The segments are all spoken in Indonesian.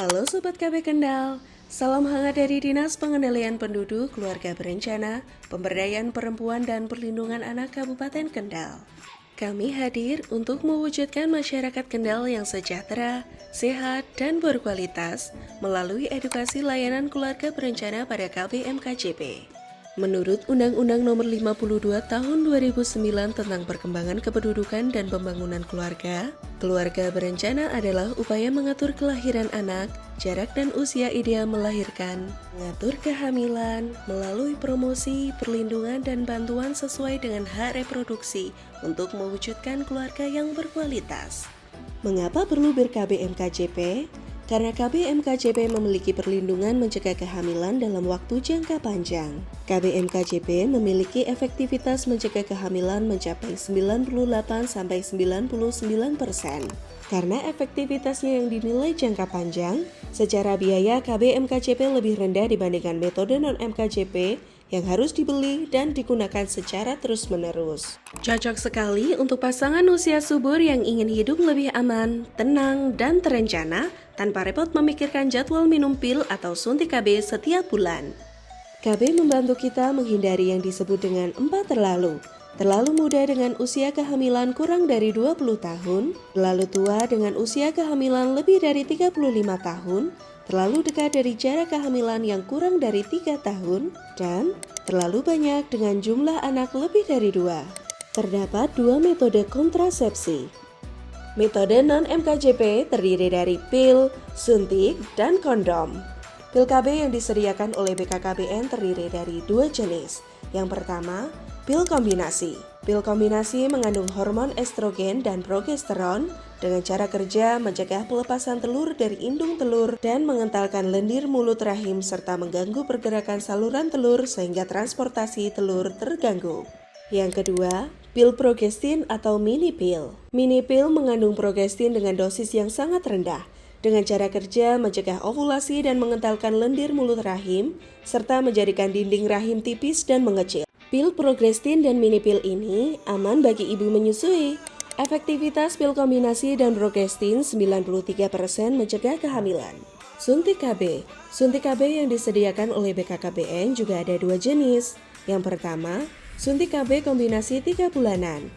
Halo Sobat KB Kendal, salam hangat dari Dinas Pengendalian Penduduk, Keluarga Berencana, Pemberdayaan Perempuan dan Perlindungan Anak Kabupaten Kendal. Kami hadir untuk mewujudkan masyarakat Kendal yang sejahtera, sehat, dan berkualitas melalui edukasi layanan keluarga berencana pada KBMKJP. Menurut Undang-Undang Nomor 52 Tahun 2009 tentang Perkembangan Kependudukan dan Pembangunan Keluarga, keluarga berencana adalah upaya mengatur kelahiran anak, jarak dan usia ideal melahirkan, mengatur kehamilan, melalui promosi, perlindungan dan bantuan sesuai dengan hak reproduksi untuk mewujudkan keluarga yang berkualitas. Mengapa perlu ber-KBMKJP? Karena KBMKJP memiliki perlindungan mencegah kehamilan dalam waktu jangka panjang. KBMKJP memiliki efektivitas mencegah kehamilan mencapai 98-99%. Karena efektivitasnya yang dinilai jangka panjang, secara biaya KBMKJP lebih rendah dibandingkan metode non-MKJP yang harus dibeli dan digunakan secara terus-menerus. Cocok sekali untuk pasangan usia subur yang ingin hidup lebih aman, tenang, dan terencana tanpa repot memikirkan jadwal minum pil atau suntik KB setiap bulan. KB membantu kita menghindari yang disebut dengan 4 terlalu. Terlalu muda dengan usia kehamilan kurang dari 20 tahun, terlalu tua dengan usia kehamilan lebih dari 35 tahun, terlalu dekat dari jarak kehamilan yang kurang dari 3 tahun, dan terlalu banyak dengan jumlah anak lebih dari 2. Terdapat 2 metode kontrasepsi. Metode non-MKJP terdiri dari pil, suntik, dan kondom. Pil KB yang disediakan oleh BKKBN terdiri dari 2 jenis. Yang pertama, pil kombinasi. Pil kombinasi mengandung hormon estrogen dan progesteron dengan cara kerja mencegah pelepasan telur dari indung telur dan mengentalkan lendir mulut rahim serta mengganggu pergerakan saluran telur sehingga transportasi telur terganggu. Yang kedua, pil progestin atau mini pil. Mini pil mengandung progestin dengan dosis yang sangat rendah dengan cara kerja mencegah ovulasi dan mengentalkan lendir mulut rahim serta menjadikan dinding rahim tipis dan mengecil. Pil progestin dan mini pil ini aman bagi ibu menyusui. Efektivitas pil kombinasi dan progestin 93% mencegah kehamilan. Suntik KB. Suntik KB yang disediakan oleh BKKBN juga ada 2 jenis. Yang pertama, suntik KB kombinasi 3 bulanan.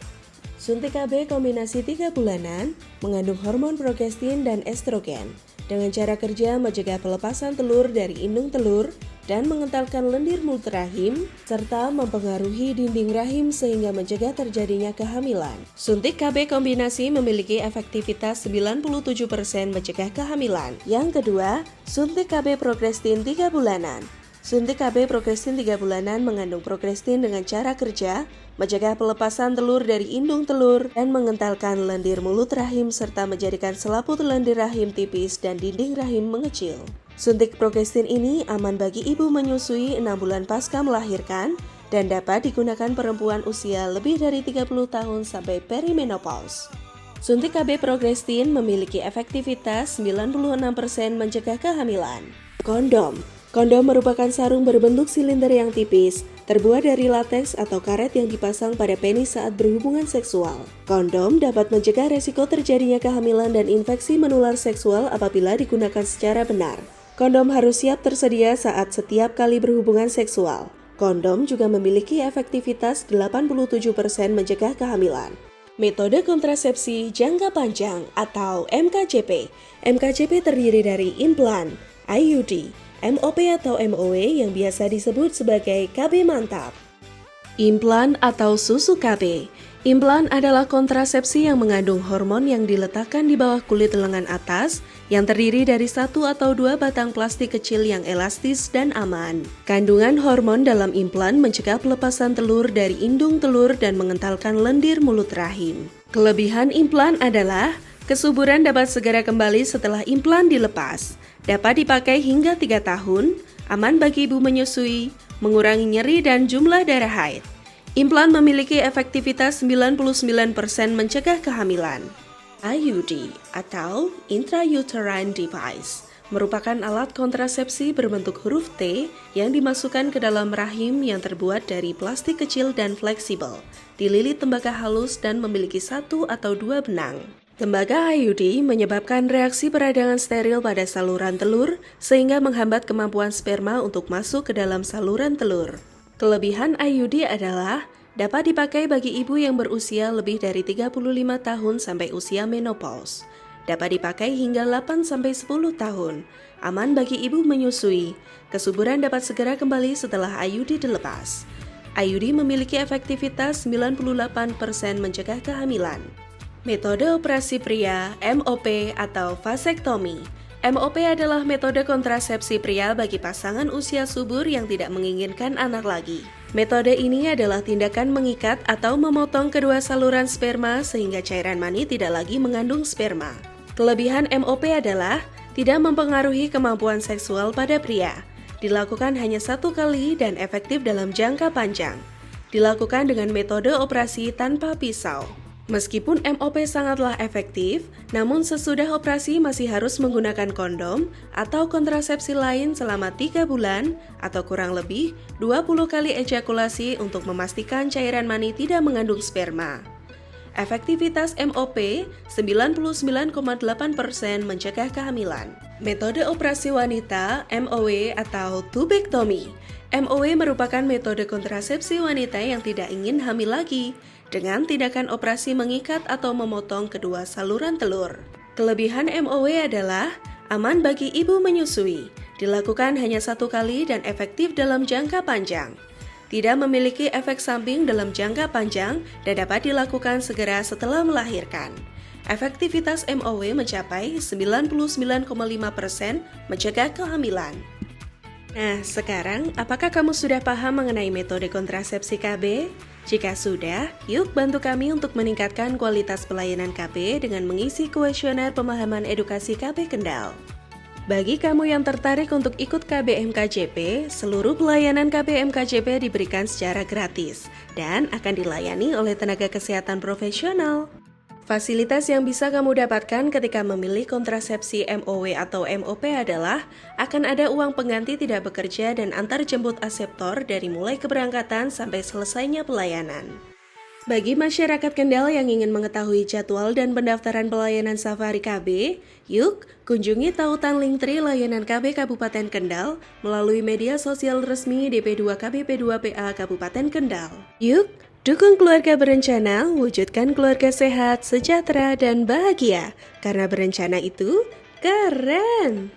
Suntik KB kombinasi 3 bulanan mengandung hormon progestin dan estrogen dengan cara kerja mencegah pelepasan telur dari indung telur dan mengentalkan lendir mulut rahim, serta mempengaruhi dinding rahim sehingga mencegah terjadinya kehamilan. Suntik KB kombinasi memiliki efektivitas 97% mencegah kehamilan. Yang kedua, suntik KB progestin 3 bulanan. Suntik KB progestin 3 bulanan mengandung progestin dengan cara kerja mencegah pelepasan telur dari indung telur dan mengentalkan lendir mulut rahim serta menjadikan selaput lendir rahim tipis dan dinding rahim mengecil. Suntik progestin ini aman bagi ibu menyusui 6 bulan pasca melahirkan dan dapat digunakan perempuan usia lebih dari 30 tahun sampai perimenopause. Suntik KB progestin memiliki efektivitas 96% mencegah kehamilan. Kondom. Kondom merupakan sarung berbentuk silinder yang tipis, terbuat dari lateks atau karet yang dipasang pada penis saat berhubungan seksual. Kondom dapat mencegah resiko terjadinya kehamilan dan infeksi menular seksual apabila digunakan secara benar. Kondom harus siap tersedia saat setiap kali berhubungan seksual. Kondom juga memiliki efektivitas 87% mencegah kehamilan. Metode kontrasepsi jangka panjang atau MKJP. MKJP terdiri dari implan, IUD, MOP atau MOE yang biasa disebut sebagai KB mantap. Implan atau susu KB. Implan adalah kontrasepsi yang mengandung hormon yang diletakkan di bawah kulit lengan atas yang terdiri dari 1 atau 2 batang plastik kecil yang elastis dan aman. Kandungan hormon dalam implan mencegah pelepasan telur dari indung telur dan mengentalkan lendir mulut rahim. Kelebihan implan adalah kesuburan dapat segera kembali setelah implan dilepas, dapat dipakai hingga 3 tahun, aman bagi ibu menyusui, mengurangi nyeri dan jumlah darah haid. Implan memiliki efektivitas 99% mencegah kehamilan. IUD atau Intrauterine Device merupakan alat kontrasepsi berbentuk huruf T yang dimasukkan ke dalam rahim yang terbuat dari plastik kecil dan fleksibel, dililit tembaga halus dan memiliki 1 atau 2 benang. Tembaga IUD menyebabkan reaksi peradangan steril pada saluran telur sehingga menghambat kemampuan sperma untuk masuk ke dalam saluran telur. Kelebihan IUD adalah dapat dipakai bagi ibu yang berusia lebih dari 35 tahun sampai usia menopause. Dapat dipakai hingga 8-10 tahun. Aman bagi ibu menyusui. Kesuburan dapat segera kembali setelah IUD dilepas. IUD memiliki efektivitas 98% mencegah kehamilan. Metode operasi pria, MOP atau vasektomi. MOP adalah metode kontrasepsi pria bagi pasangan usia subur yang tidak menginginkan anak lagi. Metode ini adalah tindakan mengikat atau memotong kedua saluran sperma sehingga cairan mani tidak lagi mengandung sperma. Kelebihan MOP adalah tidak mempengaruhi kemampuan seksual pada pria. Dilakukan hanya 1 kali dan efektif dalam jangka panjang. Dilakukan dengan metode operasi tanpa pisau. Meskipun MOP sangatlah efektif, namun sesudah operasi masih harus menggunakan kondom atau kontrasepsi lain selama 3 bulan atau kurang lebih 20 kali ejakulasi untuk memastikan cairan mani tidak mengandung sperma. Efektivitas MOP 99,8% mencegah kehamilan. Metode operasi wanita MOW atau tubektomi. MOW merupakan metode kontrasepsi wanita yang tidak ingin hamil lagi dengan tindakan operasi mengikat atau memotong kedua saluran telur. Kelebihan MOW adalah aman bagi ibu menyusui, dilakukan hanya 1 kali dan efektif dalam jangka panjang. Tidak memiliki efek samping dalam jangka panjang dan dapat dilakukan segera setelah melahirkan. Efektivitas MOW mencapai 99,5% mencegah kehamilan. Nah, sekarang apakah kamu sudah paham mengenai metode kontrasepsi KB? Jika sudah, yuk bantu kami untuk meningkatkan kualitas pelayanan KB dengan mengisi kuesioner pemahaman edukasi KB Kendal. Bagi kamu yang tertarik untuk ikut KBMKJP, seluruh pelayanan KBMKJP diberikan secara gratis dan akan dilayani oleh tenaga kesehatan profesional. Fasilitas yang bisa kamu dapatkan ketika memilih kontrasepsi MOW atau MOP adalah akan ada uang pengganti tidak bekerja dan antar jemput aseptor dari mulai keberangkatan sampai selesainya pelayanan. Bagi masyarakat Kendal yang ingin mengetahui jadwal dan pendaftaran pelayanan Safari KB, yuk kunjungi tautan Linktree layanan KB Kabupaten Kendal melalui media sosial resmi DP2 KBP2PA Kabupaten Kendal. Yuk, dukung keluarga berencana, wujudkan keluarga sehat, sejahtera, dan bahagia. Karena berencana itu keren!